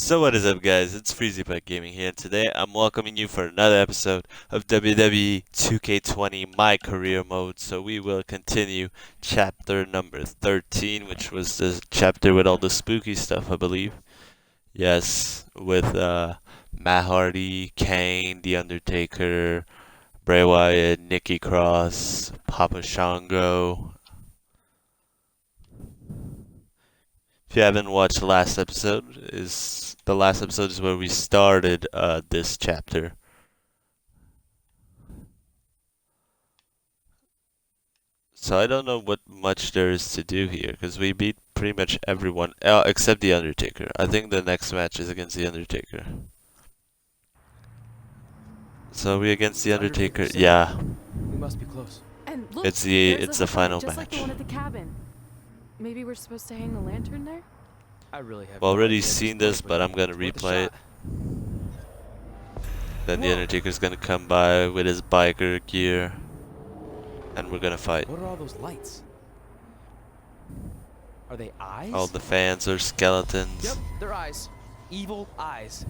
So what is up guys, it's FreezyPet Gaming here and today I'm welcoming you for another episode of WWE 2K20 My Career Mode. So we will continue chapter number 13, which was the chapter with all the spooky stuff I believe. Yes, with Matt Hardy, Kane, The Undertaker, Bray Wyatt, Nikki Cross, Papa Shango. If you haven't watched the last episode is where we started this chapter. So I don't know what much there is to do here because we beat pretty much everyone except the Undertaker. I think the next match is against the Undertaker. So we against the Undertaker? Yeah. We must be close. And look, It's the final just match. like the one at the cabin. Maybe we're supposed to hang the lantern there? I really have We've already no idea seen point, this, but I'm gonna worth a replay it. shot. Then the Whoa. Undertaker's gonna come by with his biker gear, and we're gonna fight. What are all those lights? Are they eyes? All the fans are skeletons. Yep, they're eyes. Evil eyes.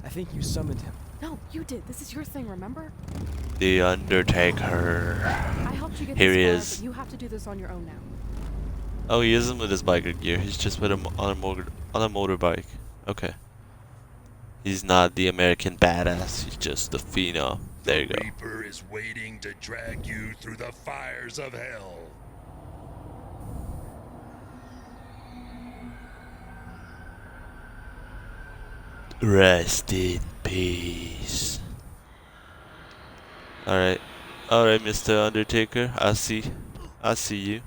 I think you summoned him. No, you did. This is your thing, remember? The Undertaker. I helped you get Here this he far, is. but you have to do this on your own now. Oh, he isn't with his biker gear. He's just with him on a motorbike. Okay. He's not the American badass. He's just the phenom. There you go. The Reaper is waiting to drag you through the fires of hell. Rest in peace. Alright. Alright, Mr. Undertaker. I see you.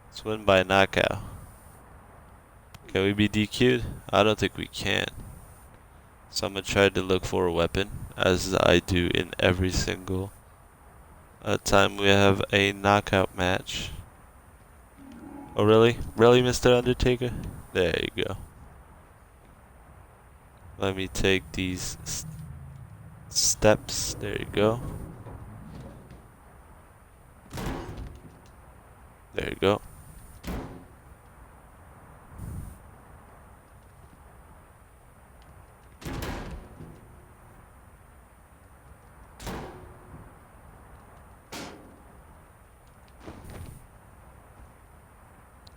Let's win by knockout. Can we be DQ'd? I don't think we can. So I'm gonna try to look for a weapon, as I do in every single time we have a knockout match. Oh really? Really, Mr. Undertaker? There you go. Let me take these steps. There you go. There you go.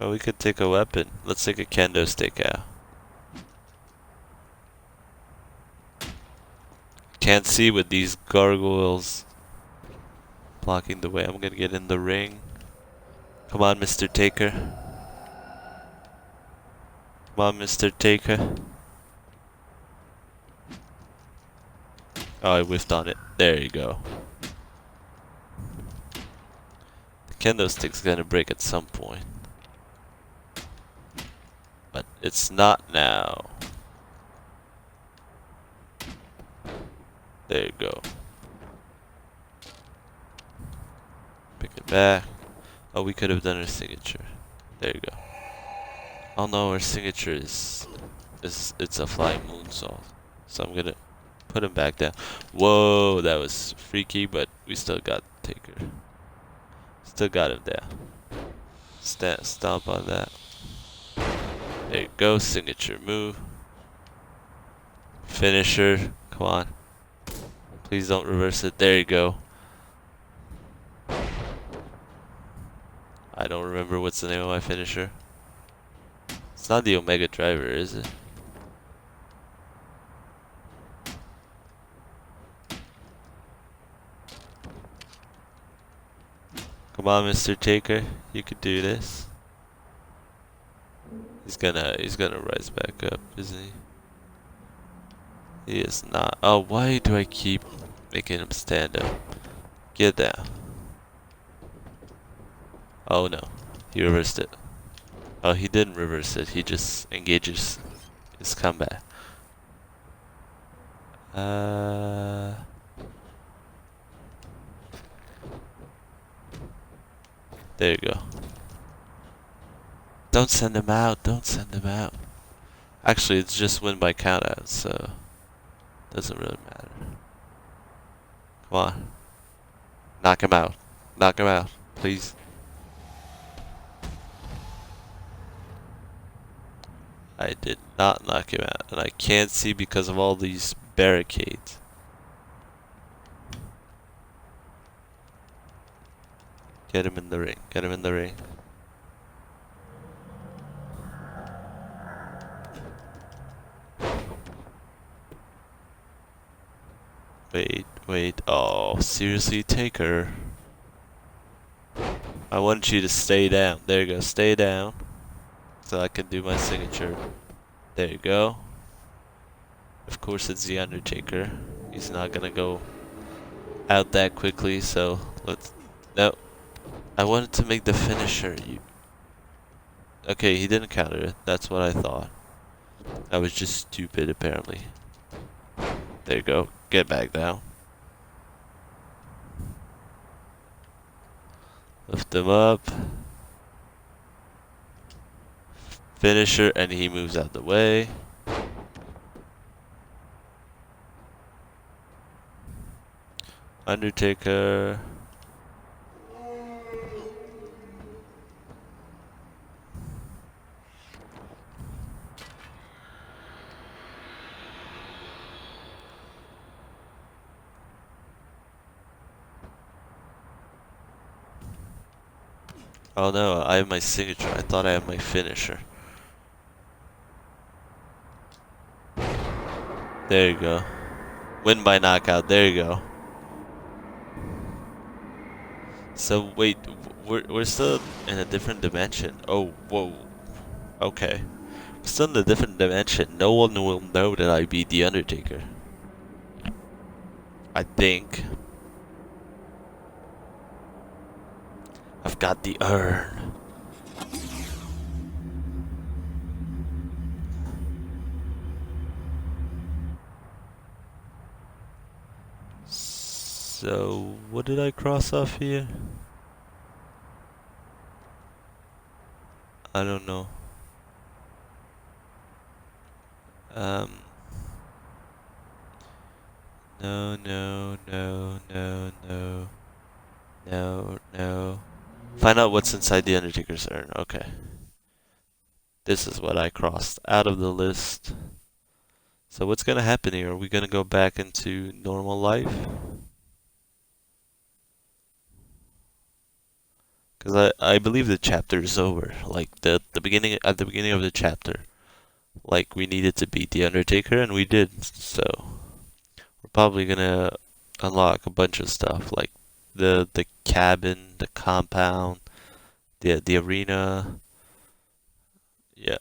Oh, we could take a weapon. Let's take a kendo stick out. Can't see with these gargoyles blocking the way. I'm gonna get in the ring. Come on, Mr. Taker. Come on, Mr. Taker. Oh, I whiffed on it. There you go. The kendo stick's gonna break at some point. But it's not now. There you go. Pick it back. Oh, we could have done our signature. There you go. Oh no, our signature is it's a flying moonsault. So I'm gonna put him back down. Whoa, that was freaky, but we still got Taker. Still got him down. Stomp on that. There you go, signature move. Finisher, come on. Please don't reverse it. There you go. I don't remember what's the name of my finisher. It's not the Omega Driver, is it? Come on, Mr. Taker. You could do this. He's gonna rise back up, isn't he? He is not. Oh, why do I keep making him stand up? Get down. Oh no, he reversed it. Oh, he didn't reverse it. He just engages his comeback. There you go. Don't send him out. Don't send him out. Actually, it's just win by countout, so doesn't really matter. Come on. Knock him out. Knock him out, please. I did not knock him out, and I can't see because of all these barricades. Get him in the ring. Get him in the ring. Wait, wait. Oh, seriously, Taker. I want you to stay down. There you go. Stay down. So I can do my signature. There you go. Of course it's the Undertaker. He's not gonna go out that quickly, so let's... No. I wanted to make the finisher. Okay, he didn't counter it. That's what I thought. I was just stupid, apparently. There you go. Get back down. Lift him up. Finisher, and he moves out the way. Undertaker. Oh no, I have my signature. I thought I had my finisher. There you go. Win by knockout. There you go. So wait, we're still in a different dimension. Oh, whoa. Okay. We're still in a different dimension. No one will know that I beat the Undertaker. I think. I've got the urn. So, what did I cross off here? I don't know. No, no, no, no, no. No, no. Find out what's inside the Undertaker's urn. Okay. This is what I crossed out of the list. So what's gonna happen here? Are we gonna go back into normal life? Because I believe the chapter is over. Like the beginning at the beginning of the chapter. Like we needed to beat the Undertaker and we did. So we're probably gonna unlock a bunch of stuff like the cabin, the compound, the arena. Yeah.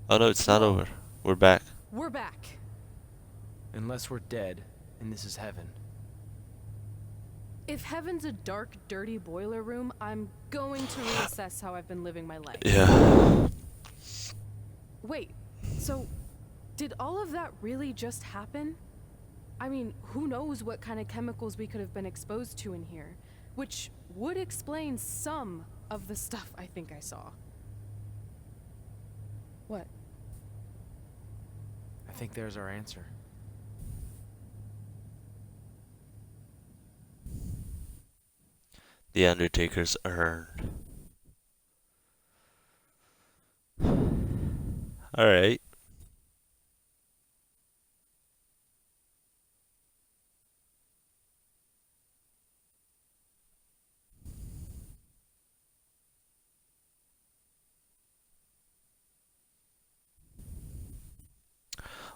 Oh no, it's not over. We're back. We're back. Unless we're dead, and this is heaven. If heaven's a dark, dirty boiler room, I'm going to reassess how I've been living my life. Yeah. Wait, so did all of that really just happen? I mean, who knows what kind of chemicals we could have been exposed to in here, which would explain some of the stuff I think I saw. What? I think there's our answer. The Undertaker's urn. Alright.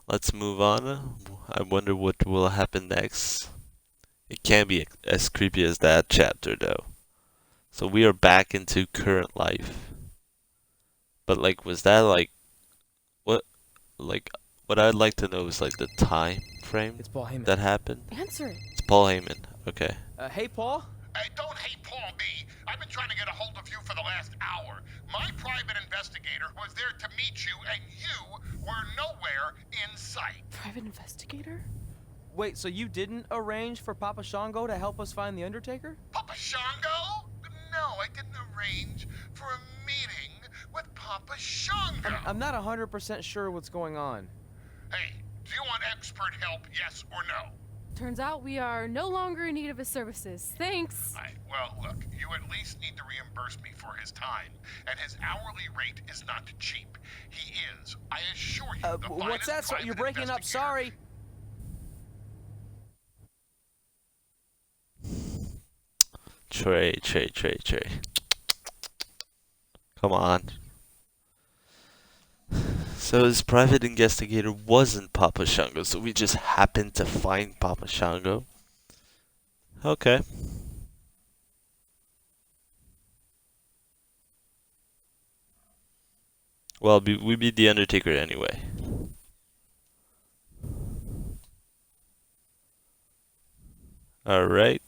Let's move on. I wonder what will happen next. It can't be as creepy as that chapter though. So we are back into current life. But like, was that like, what, like, what I'd like to know is like the time frame It's Paul Heyman. that happened. Answer it. It's Paul Heyman. Okay. Hey, Paul? Hey, don't hate Paul B. I've been trying to get a hold of you for the last hour. My private investigator was there to meet you, and you were nowhere in sight. Private investigator? Wait, so you didn't arrange for Papa Shango to help us find the Undertaker? Papa Shango? No, I didn't arrange for a meeting with Papa Shango. I'm not 100% sure what's going on. Hey, do you want expert help, yes or no? turns out we are no longer in need of his services. Thanks. Well, look, you at least need to reimburse me for his time, and his hourly rate is not cheap. He is, I assure you, the What's that? finest You're private breaking up. investigator. Sorry. Trey. Come on. So his private investigator wasn't Papa Shango, so we just happened to find Papa Shango. Okay. Well, we beat the Undertaker anyway. Alright.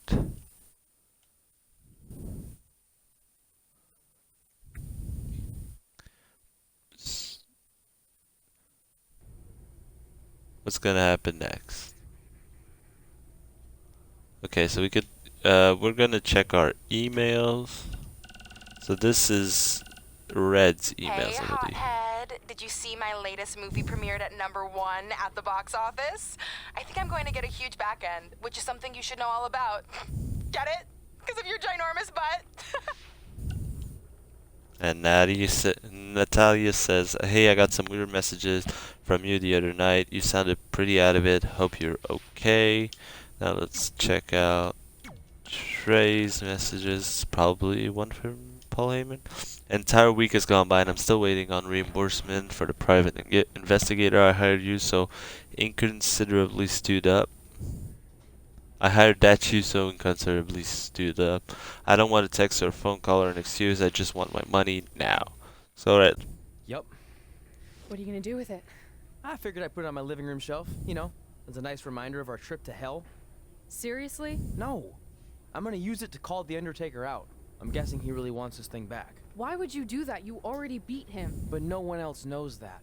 What's gonna happen next? Okay, so we could, we're gonna check our emails. So this is Red's emails, Hey, I believe. hothead. Did you see my latest movie premiered at #1 at the box office? I think I'm going to get a huge back end, which is something you should know all about. Get it? Because of your ginormous butt? And Natalia says, hey, I got some weird messages from you the other night. You sounded pretty out of it. Hope you're okay. Now let's check out Trey's messages. Probably one from Paul Heyman. Entire week has gone by and I'm still waiting on reimbursement for the private investigator I hired you so inconsiderably stewed up. I hired that you so inconsiderably stewed up. I don't want a text or a phone call or an excuse. I just want my money now. So Red. Yep. What are you gonna do with it? I figured I'd put it on my living room shelf, you know, as a nice reminder of our trip to hell. Seriously? No. I'm gonna use it to call the Undertaker out. I'm guessing he really wants his thing back. Why would you do that? You already beat him. But no one else knows that.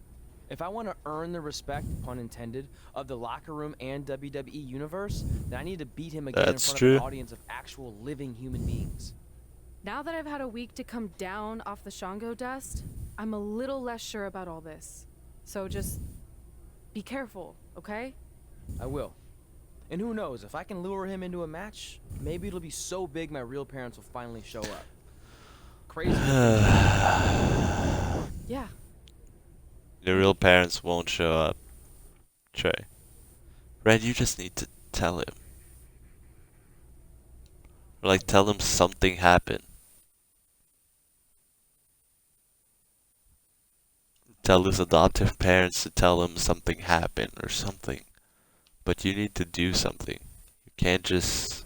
If I want to earn the respect, pun intended, of the locker room and WWE universe, then I need to beat him again That's in front true. of an audience of actual living human beings. Now that I've had a week to come down off the Shango dust, I'm a little less sure about all this. So just be careful, okay? I will. And who knows, if I can lure him into a match, maybe it'll be so big my real parents will finally show up. Crazy. Yeah. Your real parents won't show up. Trey. Red, you just need to tell him. Or like tell him something happened. Tell his adoptive parents to tell him something happened or something. But you need to do something. You can't just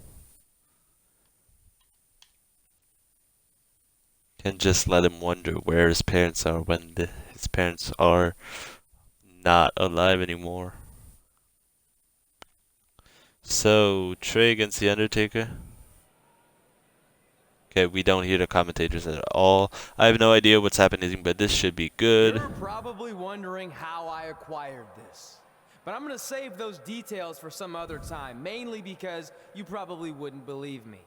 let him wonder where his parents are when his parents are not alive anymore. So, Trey against The Undertaker. Okay, we don't hear the commentators at all. I have no idea what's happening, but this should be good. You're probably wondering how I acquired this. But I'm gonna save those details for some other time, mainly because you probably wouldn't believe me.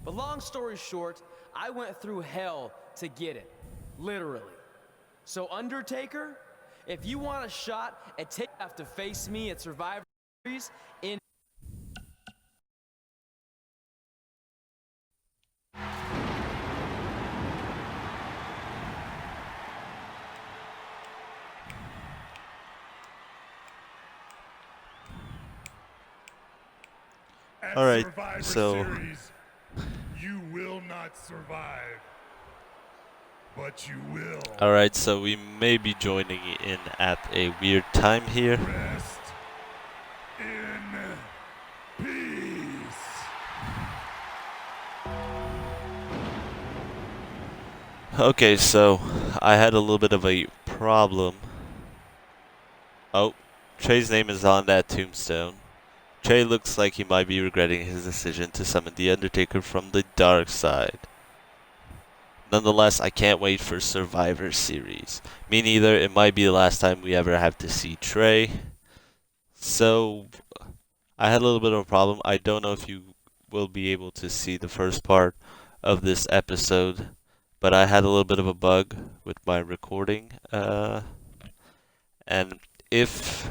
But long story short, I went through hell to get it. Literally. So Undertaker, if you want a shot at have to face me at Survivor Series in All right, Survivor so Series, you will not survive, but you will. all right, so we may be joining in at a weird time here. Rest in peace. Okay, so I had a little bit of a problem. Oh, Trey's name is on that tombstone. Trey looks like he might be regretting his decision to summon the Undertaker from the dark side. Nonetheless, I can't wait for Survivor Series. Me neither. It might be the last time we ever have to see Trey. So, I had a little bit of a problem. I don't know if you will be able to see the first part of this episode, but I had a little bit of a bug with my recording. And if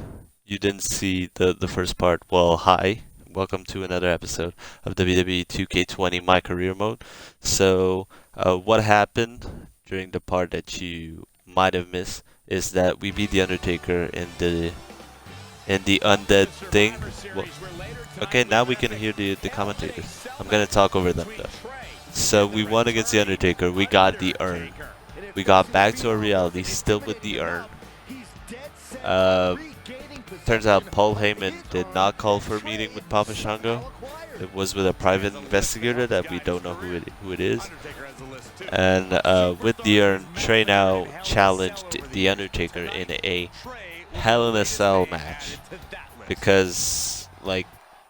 you didn't see the first part, well, hi. welcome to another episode of WWE 2K20 My Career Mode. So, what happened during the part that you might have missed is that we beat the Undertaker in the undead thing. Well, okay, now we can hear the commentators. I'm gonna talk over them though. So we won against the Undertaker. We got the urn. We got back to our reality, still with the urn. Turns out Paul Heyman did not call for a meeting with Papa Shango. It was with a private investigator that we don't know who it is. And with the urn, Trey now challenged the Undertaker in a Hell in a Cell match because, like,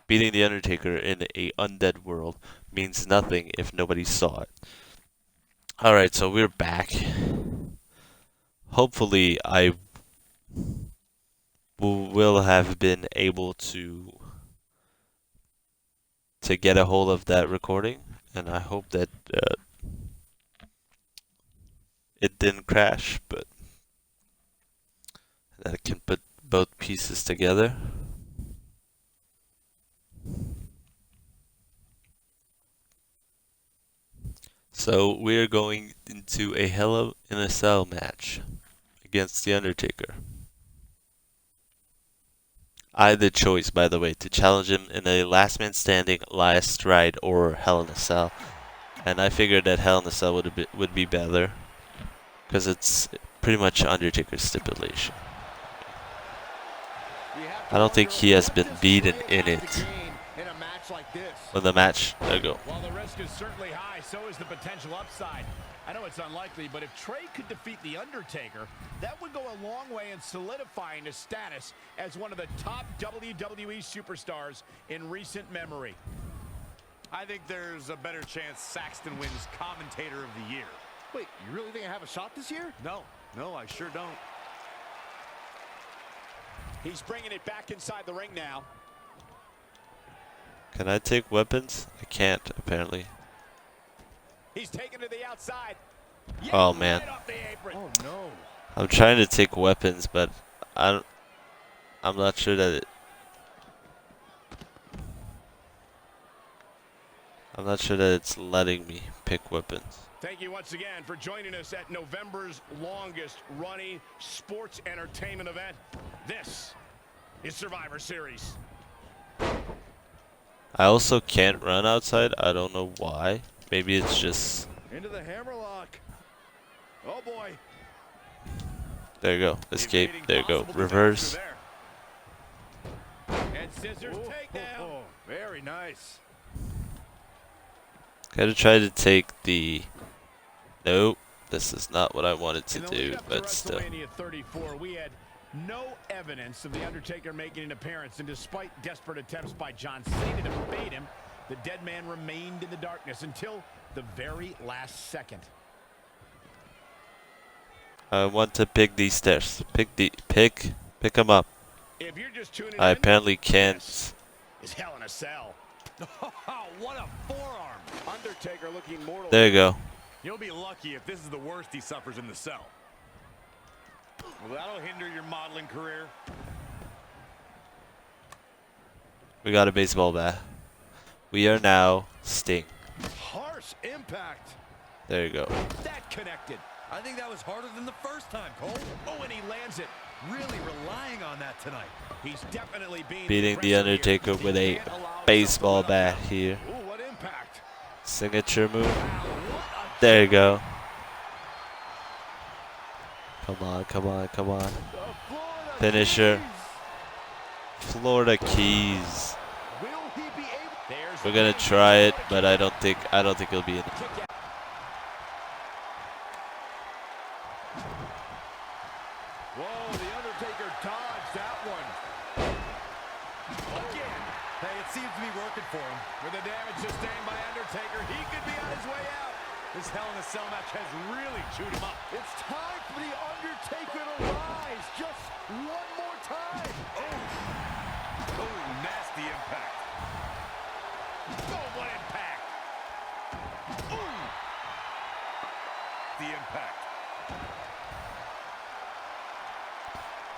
beating the Undertaker in a undead world means nothing if nobody saw it. Alright, so we're back. Hopefully I will have been able to get a hold of that recording, and I hope that it didn't crash, but that I can put both pieces together. So we're going into a Hell in a Cell match against the Undertaker. I had the choice, by the way, to challenge him in a last man standing, last ride, or Hell in a Cell, and I figured that Hell in a Cell would be better because it's pretty much Undertaker's stipulation. I don't think he has been beaten in it. Well, the match, there you go. While the risk is certainly high, so is the potential upside. I know it's unlikely, but if Trey could defeat The Undertaker, that would go a long way in solidifying his status as one of the top WWE superstars in recent memory. I think there's a better chance Saxton wins Commentator of the Year. Wait, you really think I have a shot this year? No, I sure don't. He's bringing it back inside the ring now. Can I take weapons? I can't, apparently. He's taken to the outside. Oh man. Right off the apron. Oh no. I'm trying to take weapons, but I'm not sure that it's letting me pick weapons. Thank you once again for joining us at November's longest running sports entertainment event. This is Survivor Series. I also can't run outside. I don't know why. Maybe it's just... Into the hammerlock. Oh boy. There you go. Escape. There you go. Reverse. And scissors takedown. Very nice. Gotta try to take the... Nope. This is not what I wanted to do, but still. WrestleMania 34, we had no evidence of The Undertaker making an appearance, and despite desperate attempts by John Cena to bait him, the Deadman remained in the darkness until the very last second. I want to pick these stairs. Pick them up. If you're just tuning I in, apparently can't. this is Hell in a Cell. What a forearm! Undertaker looking mortal. There you go. You'll be lucky if this is the worst he suffers in the cell. Well, that'll hinder your modeling career. We got a baseball bat. We are now Sting. Harsh impact. There you go. That connected. I think that was harder than the first time, Cole. Oh, and he lands it. Really relying on that tonight. He's definitely Beating the Undertaker with a baseball bat here. Ooh, what impact. Signature move. There you go. Come on, come on, come on. Finisher. Florida Keys. We're gonna try it, but I don't think it'll be in. Whoa, the Undertaker dodged that one. Again. Hey, it seems to be working for him. With the damage sustained by Undertaker, he could be on his way out. This Hell in a Cell match has really chewed him up. It's time for the Undertaker to rise. Just one more time. Oh, nasty impact. Oh, what impact. Ooh. The impact.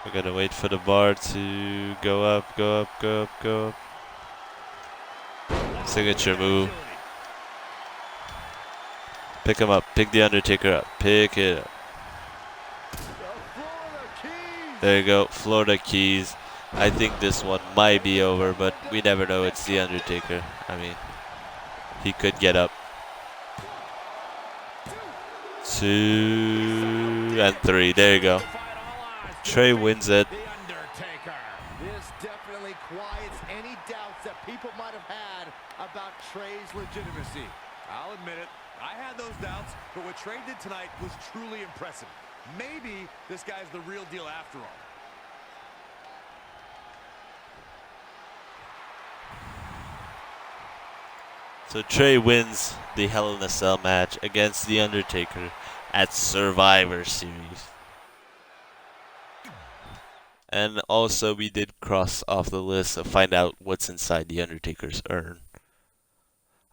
We're gonna wait for the bar to go up, go up, go up, go up. Signature move. Pick him up. Pick the Undertaker up. Pick it up. There you go. Florida Keys. I think this one might be over, but we never know. It's the Undertaker. I mean, he could get up. 2 and 3. There you go. Trey wins it. This definitely quiets any doubts that people might have had about Trey's legitimacy. I'll admit it. I had those doubts, but what Trey did tonight was truly impressive. Maybe this guy's the real deal after all. So Trey wins the Hell in a Cell match against The Undertaker at Survivor Series. And also we did cross off the list to find out what's inside The Undertaker's urn.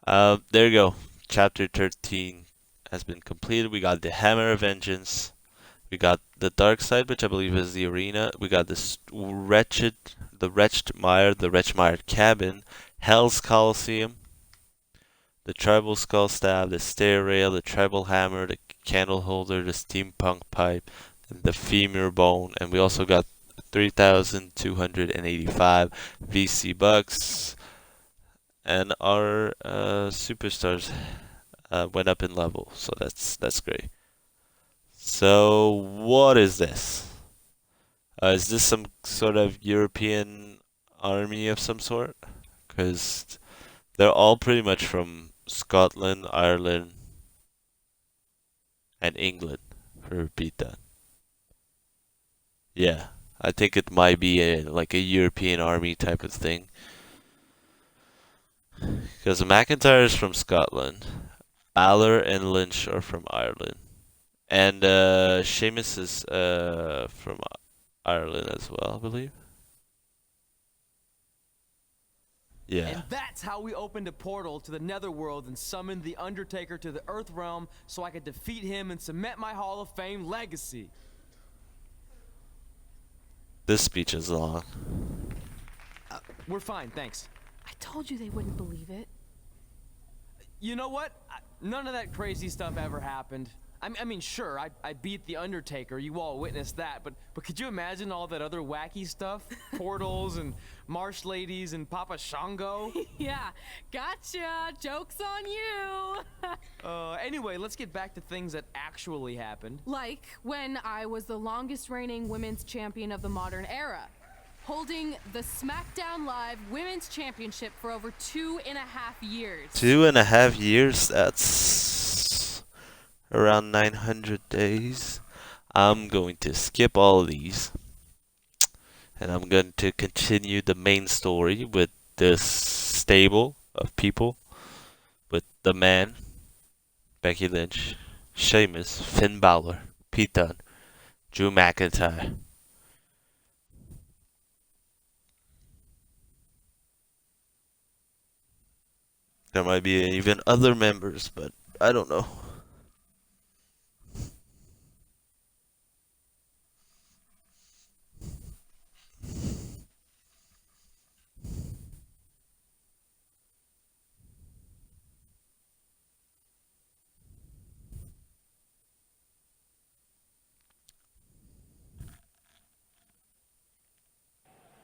There you go. Chapter 13 has been completed. We got the Hammer of Vengeance. We got the Dark Side, which I believe is the arena. We got this Wretched Mire Cabin, Hell's Coliseum, the Tribal Skull Stab, the Stair Rail, the Tribal Hammer, the Candle Holder, the Steampunk Pipe, and the Femur Bone. And we also got 3,285 VC bucks. And our superstars went up in level, so that's great. So what is this? Is this some sort of European army of some sort? Because they're all pretty much from Scotland, Ireland, and England. Repeat that. Yeah, I think it might be like a European army type of thing. Because McIntyre is from Scotland, Balor and Lynch are from Ireland, and Sheamus is from Ireland as well, I believe. Yeah. And that's how we opened a portal to the Netherworld and summoned the Undertaker to the Earth Realm so I could defeat him and cement my Hall of Fame legacy. This speech is long. We're fine, thanks. I told you they wouldn't believe it. You know what? None of that crazy stuff ever happened. I mean, sure, I beat the Undertaker. You all witnessed that. But could you imagine all that other wacky stuff? Portals and marsh ladies and Papa Shango? Yeah, gotcha. Joke's on you. Anyway, let's get back to things that actually happened. Like when I was the longest reigning women's champion of the modern era, holding the SmackDown Live Women's Championship for over 2.5 years. 2.5 years? That's around 900 days. I'm going to skip all of these. And I'm going to continue the main story with this stable of people. With the Man, Becky Lynch, Sheamus, Finn Balor, Pete Dunne, Drew McIntyre. There might be even other members, but I don't know.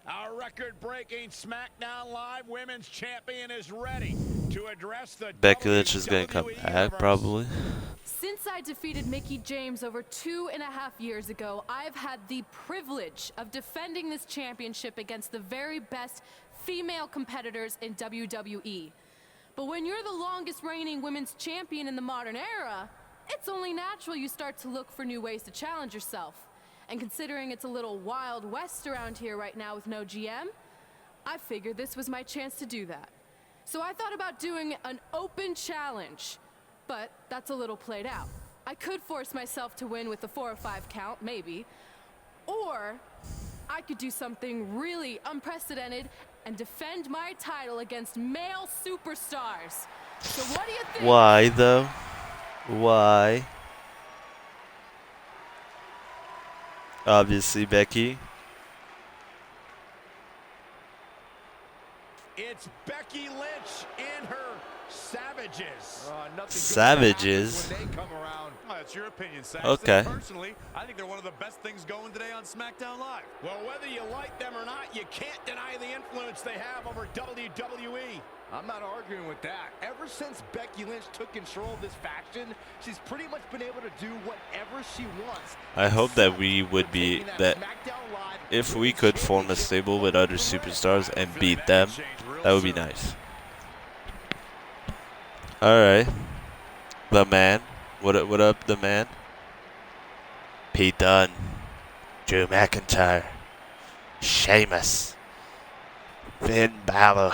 Our record-breaking SmackDown Live Women's Champion is ready to address the Becky Lynch is going to come WWE back, Universe. probably. Since I defeated Mickie James over 2.5 years ago, I've had the privilege of defending this championship against the very best female competitors in WWE. But when you're the longest reigning women's champion in the modern era, it's only natural you start to look for new ways to challenge yourself. And considering it's a little Wild West around here right now with no GM, I figured this was my chance to do that. So I thought about doing an open challenge, but that's a little played out. I could force myself to win with a 4 or 5 count, maybe, or I could do something really unprecedented and defend my title against male superstars. So what do you think? Why, though? Why? Obviously, Becky. It's Becky Lynch in Nothing good happens Savages. when they come around. Well, that's your opinion, Saxton. Okay. Personally, I think they're one of the best things going today on SmackDown Live. Well, whether you like them or not, you can't deny the influence they have over WWE. I'm not arguing with that. Ever since Becky Lynch took control of this faction, she's pretty much been able to do whatever she wants. I hope that we would be that if we could form a stable with other superstars and beat them, that would be nice. Alright. The man. What up, the man? Pete Dunne. Drew McIntyre. Sheamus. Finn Balor.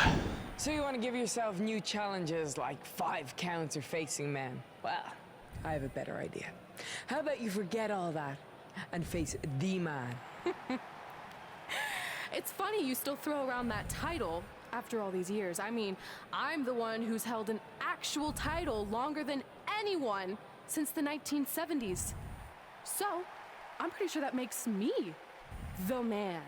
So you want to give yourself new challenges like 5 counts or facing men? Well, I have a better idea. How about you forget all that and face the man? It's funny you still throw around that title after all these years. I mean, I'm the one who's held an actual title longer than anyone since the 1970s. So, I'm pretty sure that makes me the man.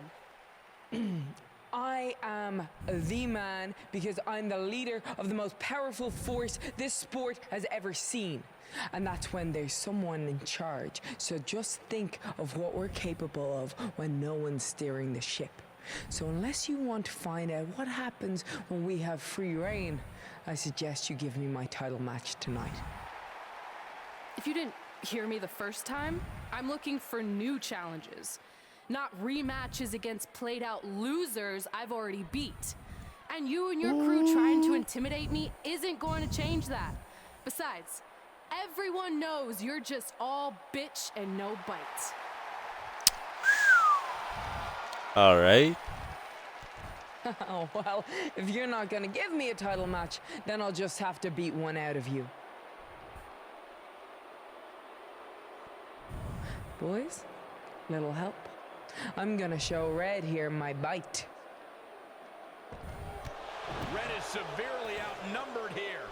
I am the man because I'm the leader of the most powerful force this sport has ever seen. And that's when there's someone in charge. So just think of what we're capable of when no one's steering the ship. So unless you want to find out what happens when we have free reign, I suggest you give me my title match tonight. If you didn't hear me the first time, I'm looking for new challenges, not rematches against played-out losers I've already beat. And you and your crew trying to intimidate me isn't going to change that. Besides, everyone knows you're just all bitch and no bite. Alright. Oh, well, if you're not gonna give me a title match, then I'll just have to beat one out of you. Boys, little help. I'm gonna show Red here my bite. Red is severely outnumbered here.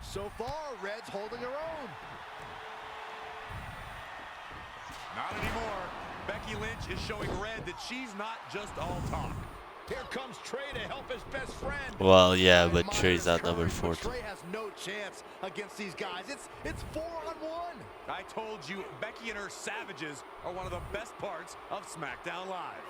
So far, Red's holding her own. Not anymore. Becky Lynch is showing Red that she's not just all talk. Here comes Trey to help his best friend. Well, yeah, but Admire Trey's his at number courage, but 14. Trey has no chance against these guys. It's 4-on-1. I told you, Becky and her savages are one of the best parts of SmackDown Live.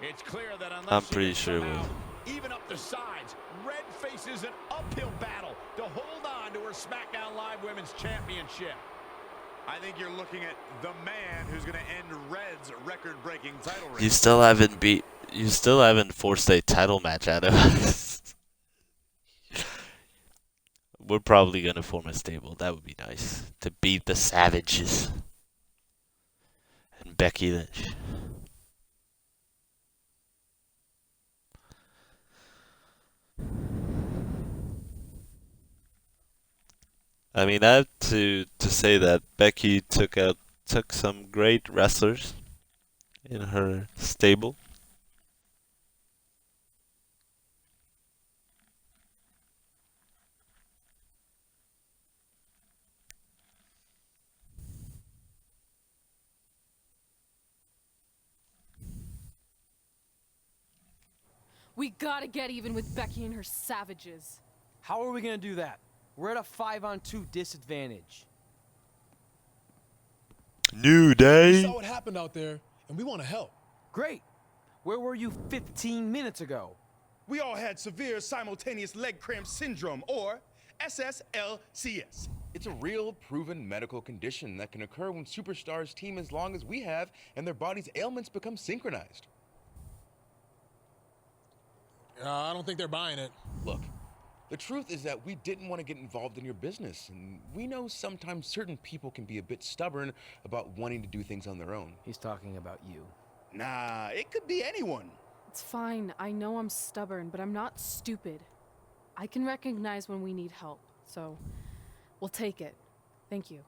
It's clear that unless I'm she pretty can sure somehow we'll. even up the sides, Red faces an uphill battle to hold on to her SmackDown Live Women's Championship. I think you're looking at the man who's going to end Red's record-breaking title reign. You still haven't forced a title match out of us. We're probably gonna form a stable. That would be nice. To beat the Savages. And Becky Lynch. I mean, I have to say that Becky took some great wrestlers in her stable. We gotta get even with Becky and her savages. How are we gonna do that? We're at a 5-on-2 disadvantage. New We Day. saw what happened out there, and we want to help. Great. Where were you 15 minutes ago? We all had severe simultaneous leg cramp syndrome, or SSLCS. It's a real, proven medical condition that can occur when superstars team as long as we have and their body's ailments become synchronized. I don't think they're buying it. Look, the truth is that we didn't want to get involved in your business, and we know sometimes certain people can be a bit stubborn about wanting to do things on their own. He's talking about you. Nah, it could be anyone. It's fine. I know I'm stubborn, but I'm not stupid. I can recognize when we need help, so we'll take it. Thank you.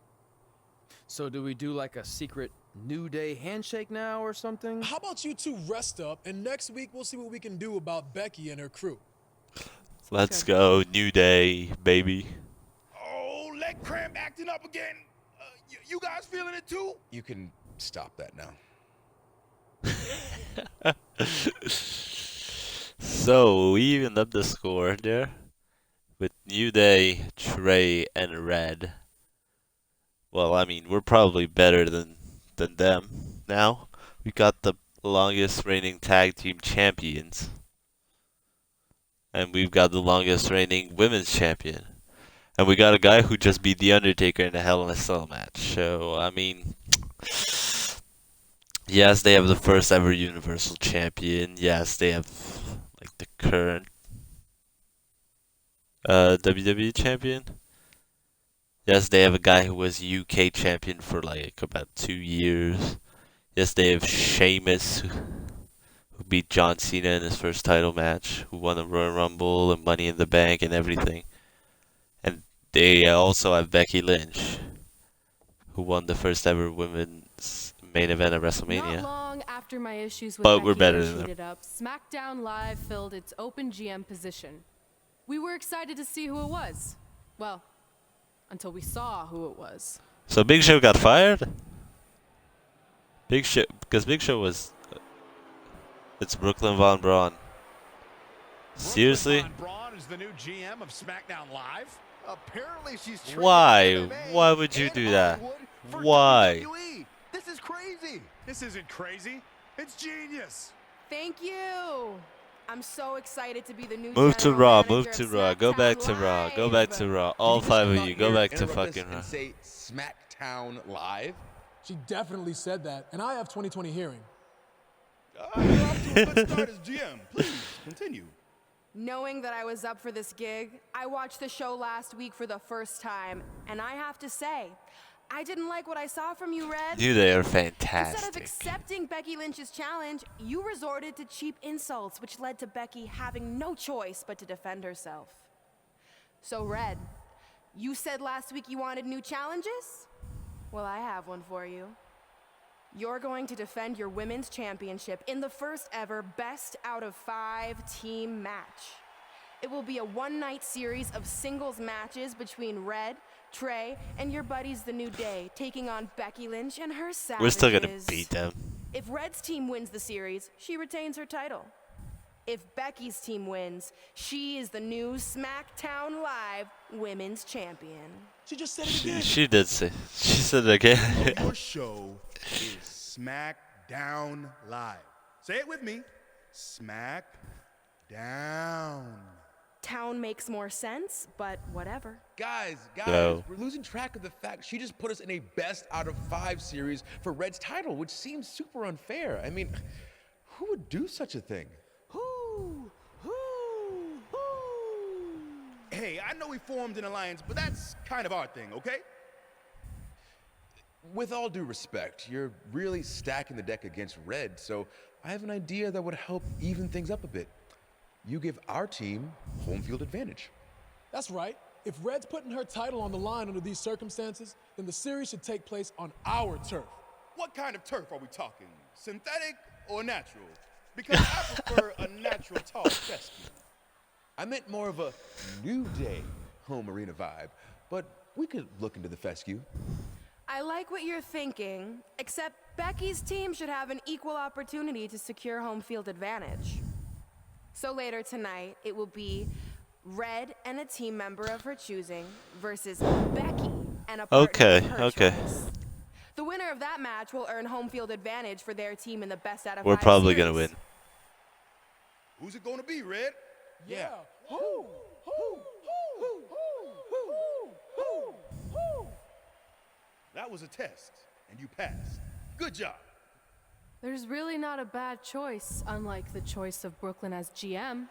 So do we do like a secret New Day handshake now or something? How about you two rest up, and next week we'll see what we can do about Becky and her crew. Let's go, New Day, baby. Oh, leg cramp acting up again. You guys feeling it too? You can stop that now. So we evened up the score there. with New Day, Trey, and Red. Well, I mean, we're probably better than them now. We got the longest reigning tag team champions. And we've got the longest reigning women's champion. And we got a guy who just beat The Undertaker in a Hell in a Cell match. So, I mean, yes, they have the first ever Universal Champion. Yes, they have, like, the current WWE Champion. Yes, they have a guy who was UK Champion for, like, about 2 years. Yes, they have Sheamus, who beat John Cena in his first title match, who won the Royal Rumble and Money in the Bank and everything. And they also have Becky Lynch, who won the first ever women's main event at WrestleMania. Not long after my issues with But Becky we're better Lynch than them. heated up, SmackDown Live filled its open GM position. We were excited to see who it was. Well, until we saw who it was. So Big Show got fired? Because Big Show was... It's Brooklyn Von Braun. Seriously? Von Braun is the new GM of SmackDown Live. Apparently she's training Why? MMA Why would you in do that? Hollywood for Why? WWE. This is crazy. This isn't crazy. It's genius. Thank you. I'm so excited to be the new Move to general Raw, manager move of to Raw, go back to SmackDown Raw, go back to Live. Raw. All five of you, go back to Interrupt us fucking Raw. and say SmackDown Live. She definitely said that, and I have 20/20 hearing. You're off to a good start as GM. Please, continue. Knowing that I was up for this gig, I watched the show last week for the first time, and I have to say, I didn't like what I saw from you, Red. Dude, they are Instead of fantastic. accepting Becky Lynch's challenge, you resorted to cheap insults, which led to Becky having no choice but to defend herself. So, Red, you said last week you wanted new challenges? Well, I have one for you. You're going to defend your women's championship in the first ever best out of 5 team match. It will be a one-night series of singles matches between Red, Trey, and your buddies The New Day, taking on Becky Lynch and her savages. We're still gonna beat them. If Red's team wins the series, she retains her title. If Becky's team wins, she is the new SmackDown Live Women's Champion. She just said it again. She did say. She said it again. Your show is SmackDown Live. Say it with me. SmackDown. Town makes more sense, but whatever. Guys, No. we're losing track of the fact she just put us in a best out of 5 series for Red's title, which seems super unfair. I mean, who would do such a thing? Hey, I know we formed an alliance, but that's kind of our thing, okay? With all due respect, you're really stacking the deck against Red, so I have an idea that would help even things up a bit. You give our team home field advantage. That's right. If Red's putting her title on the line under these circumstances, then the series should take place on our turf. What kind of turf are we talking? Synthetic or natural? Because I prefer a natural tall fescue. I meant more of a New Day home arena vibe, but we could look into the fescue. I like what you're thinking, except Becky's team should have an equal opportunity to secure home field advantage. So later tonight, it will be Red and a team member of her choosing versus Becky and a partner of her choice. The winner of that match will earn home field advantage for their team in the best out of 5 We're probably series. gonna win. Who's it gonna be, Red? Yeah. That was a test, and you passed. Good job. There's really not a bad choice, unlike the choice of Brooklyn as GM.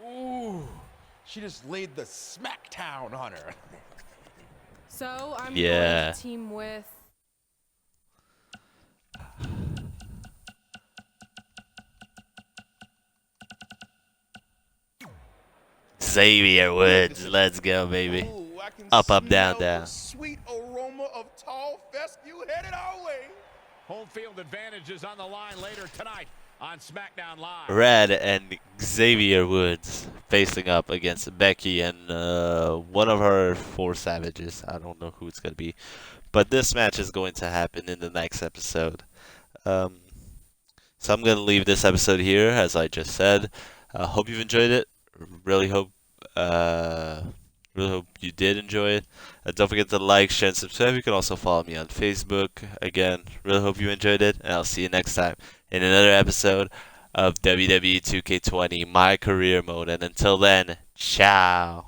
Ooh, she just laid the smackdown on her. So I'm Yeah. going to team with... Xavier Woods, let's go, baby. Ooh, I can Up, up, down, smell down. the sweet aroma of tall fescue headed our way. Home field advantage is on the line later tonight on SmackDown Live. Red and Xavier Woods facing up against Becky and one of her 4 savages. I don't know who it's gonna be, but this match is going to happen in the next episode. So I'm gonna leave this episode here, as I just said. Hope you've enjoyed it. Really hope Really hope you did enjoy it. Don't forget to like, share, and subscribe. You can also follow me on Facebook. Again, really hope you enjoyed it, and I'll see you next time in another episode of WWE 2K20 My Career Mode. And until then, ciao.